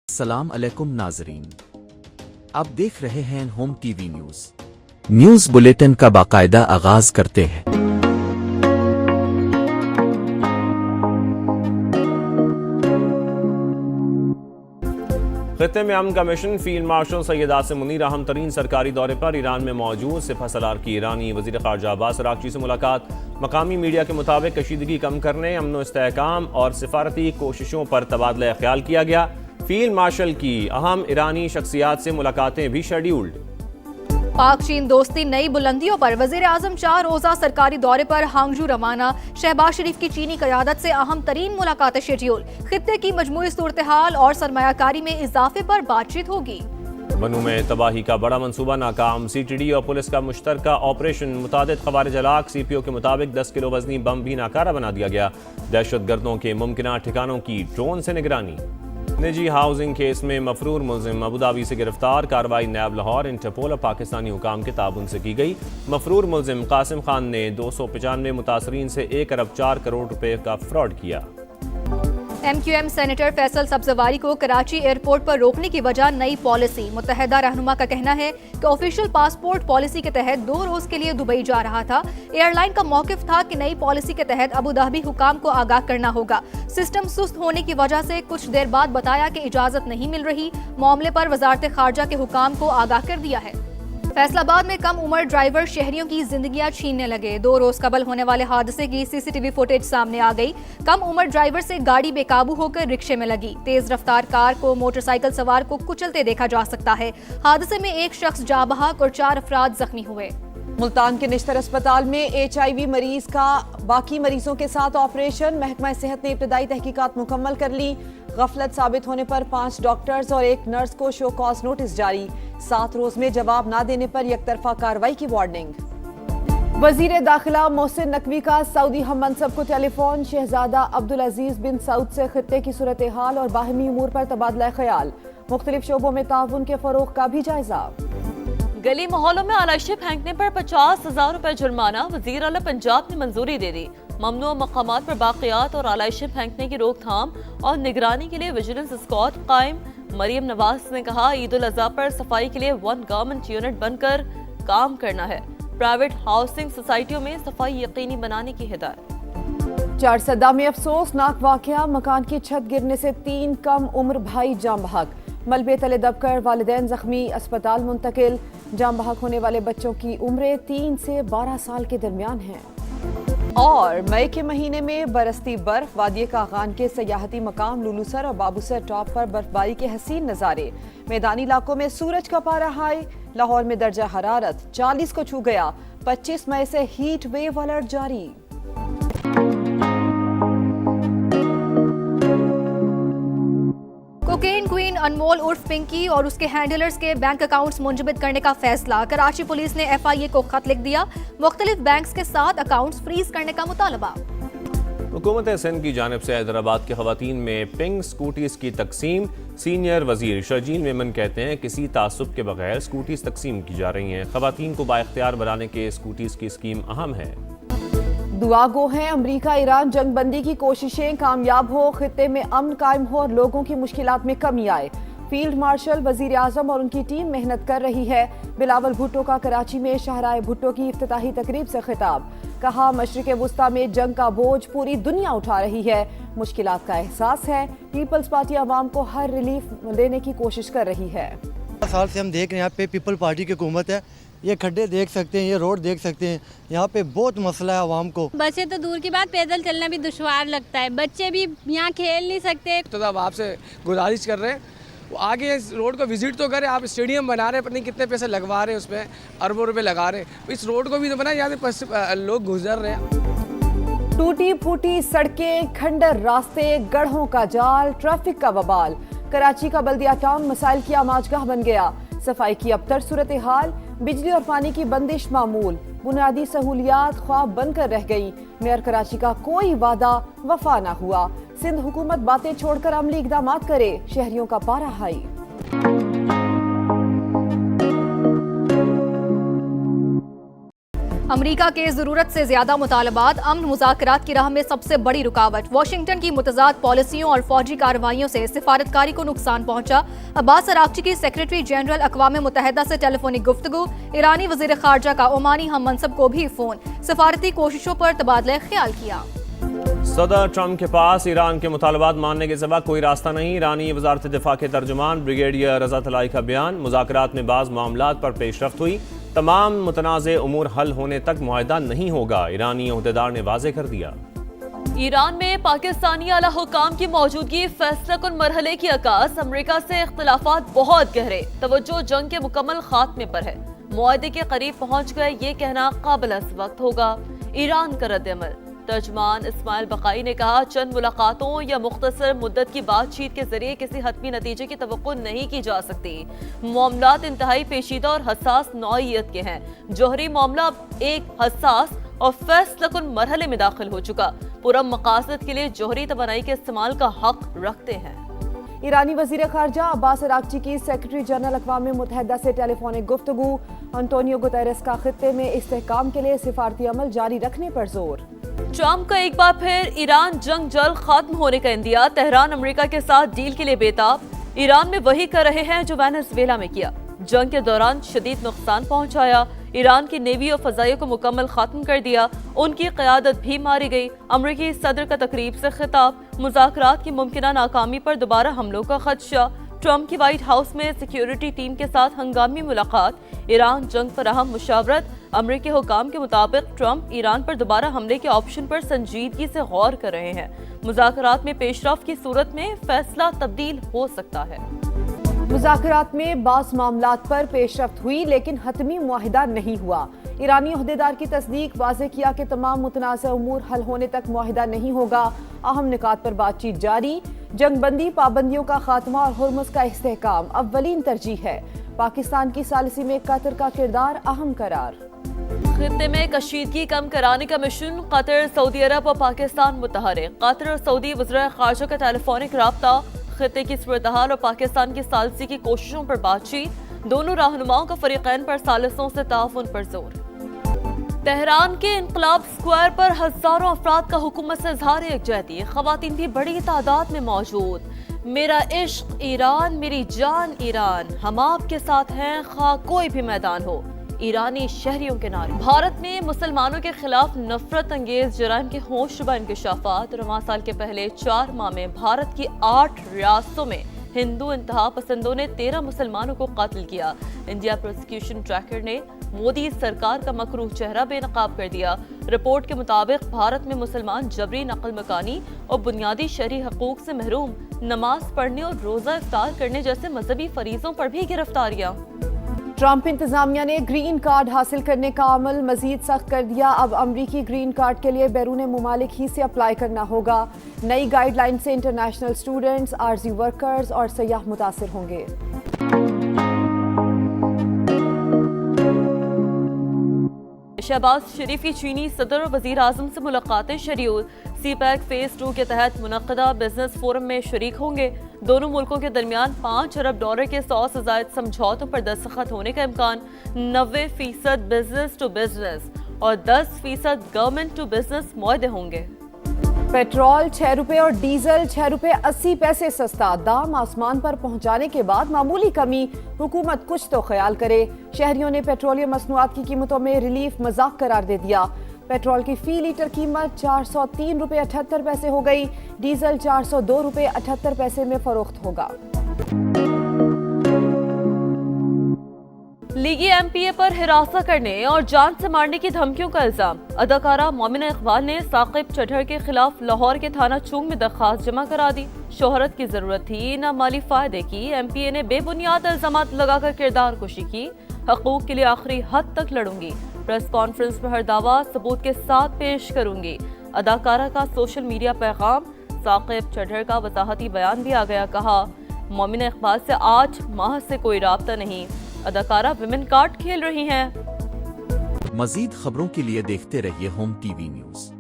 السلام علیکم ناظرین، آپ دیکھ رہے ہیں home T V news bulletin کا باقاعدہ آغاز کرتے ہیں۔ خطے میں امن commission field marshal Syed Asim Munir اہم ترین سرکاری دورے پر ایران میں موجود۔ سپہ سالار کی ایرانی وزیر خارجہ عباس اراغچی سے ملاقات۔ مقامی میڈیا کے مطابق کشیدگی کم کرنے، امن و استحکام اور سفارتی کوششوں پر تبادلہ خیال کیا گیا۔ فیلڈ مارشل کی اہم ایرانی شخصیات سے ملاقاتیں بھی شیڈیولڈ۔ پاک چین دوستی نئی بلندیوں پر، وزیر اعظم 4 روزہ سرکاری دورے پر ہانگجو روانہ۔ شہباز شریف کی چینی قیادت سے اہم ترین ملاقاتیں شیڈیول۔ خطے کی مجموعی صورتحال اور سرمایہ کاری میں اضافے پر بات چیت ہوگی۔ بنوں میں تباہی کا بڑا منصوبہ ناکام، سی ٹی ڈی اور پولیس کا مشترکہ آپریشن، متعدد خوارج ہلاک۔ سی پی او کے مطابق 10 کلو وزنی بم بھی ناکارہ بنا دیا گیا۔ دہشت گردوں کے ممکنہ ٹھکانوں کی ڈرون سے نگرانی۔ نجی ہاؤسنگ کیس میں مفرور ملزم ابودھابی سے گرفتار، کارروائی نیب لاہور، انٹرپول اور پاکستانی حکام کے تعاون سے کی گئی۔ مفرور ملزم قاسم خان نے 295 متاثرین سے 1 ارب 4 کروڑ روپے کا فراڈ کیا۔ M Q M senator Faisal Sabzwari کو کراچی ایئرپورٹ پر روکنے کی وجہ نئی پالیسی۔ متحدہ رہنما کا کہنا ہے کہ آفیشیل پاسپورٹ پالیسی کے تحت 2 روز کے لیے دبئی جا رہا تھا۔ ایئر لائن کا موقف تھا کہ نئی پالیسی کے تحت ابوظہبی حکام کو آگاہ کرنا ہوگا۔ سسٹم سست ہونے کی وجہ سے کچھ دیر بعد بتایا کہ اجازت نہیں مل رہی۔ معاملے پر وزارت خارجہ کے حکام کو آگاہ کر دیا ہے۔ فیصل آباد میں کم عمر ڈرائیور شہریوں کی زندگیاں چھیننے لگے۔ 2 روز قبل ہونے والے حادثے کی سی سی ٹی وی فوٹیج سامنے آ گئی۔ کم عمر ڈرائیور سے گاڑی بے قابو ہو کر رکشے میں لگی۔ تیز رفتار کار کو موٹر سائیکل سوار کو کچلتے دیکھا جا سکتا ہے۔ حادثے میں 1 شخص جاں بحق اور 4 افراد زخمی ہوئے۔ ملتان کے نشتر اسپتال میں HIV مریض کا باقی مریضوں کے ساتھ آپریشن۔ محکمہ صحت نے ابتدائی تحقیقات مکمل کر لی۔ غفلت ثابت ہونے پر 5 ڈاکٹرز اور 1 نرس کو شو کاز نوٹس جاری۔ 7 روز میں جواب نہ دینے پر یک طرفہ کارروائی کی وارننگ۔ وزیر داخلہ محسن نقوی کا سعودی ہم منصب کو ٹیلی فون۔ شہزادہ عبدالعزیز بن سعود سے خطے کی صورتحال اور باہمی امور پر تبادلہ خیال۔ مختلف شعبوں میں تعاون کے فروغ کا بھی جائزہ۔ گلی محلوں میں آلائشیں پھینکنے پر 50,000 روپے جرمانہ، وزیر اعلیٰ پنجاب نے منظوری دے دی۔ ممنوع مقامات پر باقیات اور آلائشیں پھینکنے کی روک تھام اور نگرانی کے لیے ویجیلنس اسکواڈ قائم۔ مریم نواز نے کہا عید الاضحیٰ پر صفائی کے لیے 1 گورنمنٹ یونٹ بن کر کام کرنا ہے۔ پرائیویٹ ہاؤسنگ سوسائٹیوں میں صفائی یقینی بنانے کی ہدایت۔ چارسدہ میں افسوسناک واقعہ، مکان کی چھت گرنے سے 3 کم عمر بھائی جاں بحق۔ ملبے تلے دب کر والدین زخمی، اسپتال منتقل۔ جاں بحق ہونے والے بچوں کی عمریں 3 سے 12 سال کے درمیان ہیں۔ اور مئی کے مہینے میں برستی برف، وادی کاغان کے سیاحتی مقام لولو سر اور بابو سر ٹاپ پر برفباری کے حسین نظارے۔ میدانی علاقوں میں سورج کا پارا ہائی۔ لاہور میں درجہ حرارت 40 کو چھو گیا۔ 25 مئی سے ہیٹ ویو الرٹ جاری۔ کوکین کوئین انمول عرف پنکی اور اس کے ہینڈلرز کے بینک اکاؤنٹس منجمد کرنے کا فیصلہ۔ کراچی پولیس نے FIA کو خط لکھ دیا۔ مختلف بینکس کے ساتھ اکاؤنٹس فریز کرنے کا مطالبہ۔ حکومت سندھ کی جانب سے حیدرآباد کے خواتین میں پنک سکوٹیز کی تقسیم۔ سینئر وزیر شرجیل میمن کہتے ہیں کسی تعصب کے بغیر سکوٹیز تقسیم کی جا رہی ہیں۔ خواتین کو بااختیار بنانے کے سکوٹیز کی اسکیم اہم ہے۔ دعا گو ہیں امریکہ ایران جنگ بندی کی کوششیں کامیاب ہو، خطے میں امن قائم ہو اور لوگوں کی مشکلات میں کمی آئے۔ فیلڈ مارشل وزیر اعظم اور ان کی ٹیم محنت کر رہی ہے۔ بلاول بھٹو کا کراچی میں شاہراہ بھٹو کی افتتاحی تقریب سے خطاب۔ کہا مشرق وسطیٰ میں جنگ کا بوجھ پوری دنیا اٹھا رہی ہے، مشکلات کا احساس ہے۔ پیپلز پارٹی عوام کو ہر ریلیف دینے کی کوشش کر رہی ہے۔ سال سے ہم دیکھ رہے ہیں یہاں پہ پیپل پارٹی کی حکومت ہے۔ یہ کھڈے دیکھ سکتے ہیں، یہ روڈ دیکھ سکتے ہیں، یہاں پہ بہت مسئلہ ہے عوام کو۔ بسیں تو دور کی بات، پیدل چلنا بھی دشوار لگتا ہے، بچے بھی یہاں کھیل نہیں سکتے۔ تو اب آپ سے گزارش کر رہے ہیں وہ آگے اس روڈ کو وزٹ تو کریں۔ آپ اسٹیڈیم بنا رہے ہیں، پتہ نہیں کتنے پیسے لگوا رہے ہیں، اس پہ اربوں روپے لگا رہے ہیں، اس روڈ کو بھی تو بنا یہاں سے لوگ گزر رہے ہیں۔ ٹوٹی پھوٹی سڑکیں، کھنڈر راستے، گڑھوں کا جال، ٹریفک کا وبال۔ کراچی کا بلدیہ ٹاؤن مسائل کی آماجگاہ بن گیا۔ صفائی کی ابتر صورتحال، بجلی اور پانی کی بندش معمول، بنیادی سہولیات خواب بن کر رہ گئی۔ میئر کراچی کا کوئی وعدہ وفا نہ ہوا۔ سندھ حکومت باتیں چھوڑ کر عملی اقدامات کرے، شہریوں کا پارا ہائی۔ अमरीका के ज़रूरत से ज़्यादा मुतालबात अमन मुज़ाकरात की राह में सबसे बड़ी रुकावट। वाशिंगटन की मुतज़ाद पॉलिसियों और फौजी कार्रवाइयों से सिफारतकारी को नुकसान पहुंचा। अब्बास अराक्ची की सेक्रेटरी जनरल अक़वाम मुत्तहिदा से टेलीफोनिक गुफ्तगू। ईरानी वज़ीर ख़ारजा का ओमानी हम मनसब को भी फ़ोन। सिफारती कोशिशों पर तबादला ख्याल किया। सदर ट्रंप के पास ईरान के मुतालबात मानने के सिवा कोई रास्ता नहीं। ईरानी वज़ारत दिफा के तर्जुमान ब्रिगेडियर रज़ा तलाई का बयान। मुज़ाकरात में बाज़ मामलात पर पेशरफ्त हुई, तमाम मुतनाज़े उमूर हल होने तक मुआहदा नहीं होगा, ईरानी ओहदेदार ने वाज़ेह कर दिया। ईरान में पाकिस्तानी आला हुकाम की मौजूदगी फैसला कुन मरहले की अक्कास। अमरीका से इख्तिलाफात बहुत गहरे, तवज्जो जंग के मुकम्मल खात्मे पर है। मुआहदे के करीब पहुंच गए ये कहना काबिल वक्त होगा। ईरान का रद्द-ए-अमल। तर्जमान इस्माइल बकाई ने कहा, चंद मुलाकातों या मुख्तसर मुद्दत की बातचीत के जरिए किसी हतमी नतीजे की तवक्को नहीं की जा सकती। मामलात इंतहाई पेचीदा और हसास नौइयत के हैं। जौहरी मामला अब एक हसास और फैसला कुन मरहले में दाखिल हो चुका। पुरम मकासद के लिए जौहरी तवानाई के इस्तेमाल का हक रखते हैं। ईरानी वज़ीर ख़ारजा अब्बास अराक्ची की सेक्रेटरी जनरल अक़वाम मुत्तहिदा से टेलीफोनिक गुफ्तगू। अंटोनियो गुतेरेस का खित्ते में इस्तेहकाम के लिए सिफारती अमल जारी रखने पर जोर। ट्रंप का एक बार फिर ईरान जंग जल्द खत्म होने का इंदिया। तेहरान अमेरिका के साथ डील के लिए बेताब। ईरान में वही कर रहे हैं जो वेनेज़ुएला में किया। जंग के दौरान शदीद नुकसान पहुंचाया। ईरान की नेवी और फजाइयों को मुकम्मल खत्म कर दिया। उनकी क़यादत भी मारी गई। अमरीकी सदर का तकरीब से खिताब। मुज़ाकरात की मुमकिना नाकामी पर दोबारा हमलों का खदशा। ट्रंप की व्हाइट हाउस में सिक्योरिटी टीम के साथ हंगामी मुलाकात। ईरान जंग पर अहम मुशावरत। अमरीकी हुकाम के मुताबिक ट्रंप ईरान पर दोबारा हमले के ऑप्शन पर संजीदगी से गौर कर रहे हैं। मुज़ाकरात में पेशरफ्त की सूरत में फैसला तब्दील हो सकता है। मुज़ाकरात में बाज़ मामलात पर पेशरफ्त हुई, लेकिन हतमी मुआहिदा नहीं हुआ। ईरानी ओहदेदार की तस्दीक, वाज़ेह किया कि तमाम मुतनाज़ा उमूर हल होने तक मुआहिदा नहीं होगा। अहम निकात पर बातचीत जारी। जंगबंदी, पाबंदियों का खात्मा और हुर्मुज़ का इस्तेहकाम अव्वलीन तरजीह है। पाकिस्तान की सालिसी में कतर का किरदार अहम करार। खित्ते में कशीदगी कम कराने का मिशन। कतर, सऊदी अरब और पाकिस्तान मुतहरिक। कतर और सऊदी वज़ीर ख़ारजा का टेलीफोनिक राब्ता। खित्ते की सूरत-ए-हाल और पाकिस्तान की सालिसी की कोशिशों पर बातचीत। दोनों रहनुमाओं का फरीक़ैन पर सालिसों से ताउन पर जोर। तेहरान के इनकलाब स्क्वायर पर हजारों अफराद का हुकूमत से इज़हार यकजहती। ख़वातीन भी बड़ी तादाद में मौजूद। मेरा इश्क ईरान, मेरी जान ईरान, हम आपके साथ हैं खा कोई भी मैदान हो। ईरानी शहरियों के नारे। भारत में मुसलमानों के खिलाफ नफरत अंगेज जराइम के होशरुबा इंकशाफात। रवां साल के पहले 4 माह में भारत की 8 रियासतों में हिंदू इंतहा पसंदों ने 13 मुसलमानों को कत्ल किया। इंडिया प्रोसिक्यूशन ट्रैकर ने मोदी सरकार का मकरूह चेहरा बेनकाब कर दिया। रिपोर्ट के मुताबिक भारत में मुसलमान जबरी नकल मकानी और बुनियादी शहरी हकूक से महरूम। नमाज पढ़ने और रोज़ा इफ्तार करने जैसे मजहबी फरीजों पर भी गिरफ्तारियां। ट्रंप इंतजामिया ने ग्रीन कार्ड हासिल करने का अमल मजीद सख्त कर दिया। अब अमरीकी ग्रीन कार्ड के लिए बैरून मुमालिक ही से अप्लाई करना होगा। नई गाइडलाइन से इंटरनेशनल स्टूडेंट्स, आरजी वर्कर्स और सयाह मुतासिर होंगे। शहबाज शरीफ की चीनी सदर और वजीर आजम से मुलाकातें शेड्यूल। सीपैक फेज 2 के तहत मुनक़दा बिजनेस फोरम में शरीक होंगे। दोनों मुल्कों के दरमियान $5 अरब के 100 से ज़ायद समझौतों पर दस्तखत होने का इम्कान। 90% बिजनेस टू बिजनेस और 10% गवर्नमेंट टू बिजनेस मुआहदे होंगे। पेट्रोल 6 रुपए और डीजल 6 रुपए 80 पैसे सस्ता। दाम आसमान पर पहुंचाने के बाद मामूली कमी। हुकूमत कुछ तो ख्याल करे। शहरियों ने पेट्रोलियम मसनूआत की कीमतों में रिलीफ मजाक करार दे दिया। पेट्रोल की फी लीटर कीमत 403 रुपए 78 पैसे हो गई। डीजल 402 रुपए 78 पैसे में फरोख्त होगा। लीगी एमपीए पर हिरासत करने और जान से मारने की धमकियों का इल्जाम। अदाकारा मोमिना इकबाल ने साकिब चढ़र के खिलाफ लाहौर के थाना चुंग में दरखास्त जमा करा दी। शोहरत की जरूरत थी न माली फायदे की। एमपीए ने बेबुनियाद इल्जामात लगाकर किरदार कुशी की। हकूक के लिए आखिरी हद तक लड़ूंगी। प्रेस कॉन्फ्रेंस में हर दावा सबूत के साथ पेश करूंगी। अदाकारा का सोशल मीडिया पैगाम। साकिब चढ़र का वजाहती बयान भी आ गया। कहा, मोमिना इकबाल से 8 माह से कोई राब्ता नहीं। अदाकारा विमेन कार्ड खेल रही हैं। मजीद खबरों के लिए देखते रहिए होम टीवी न्यूज़।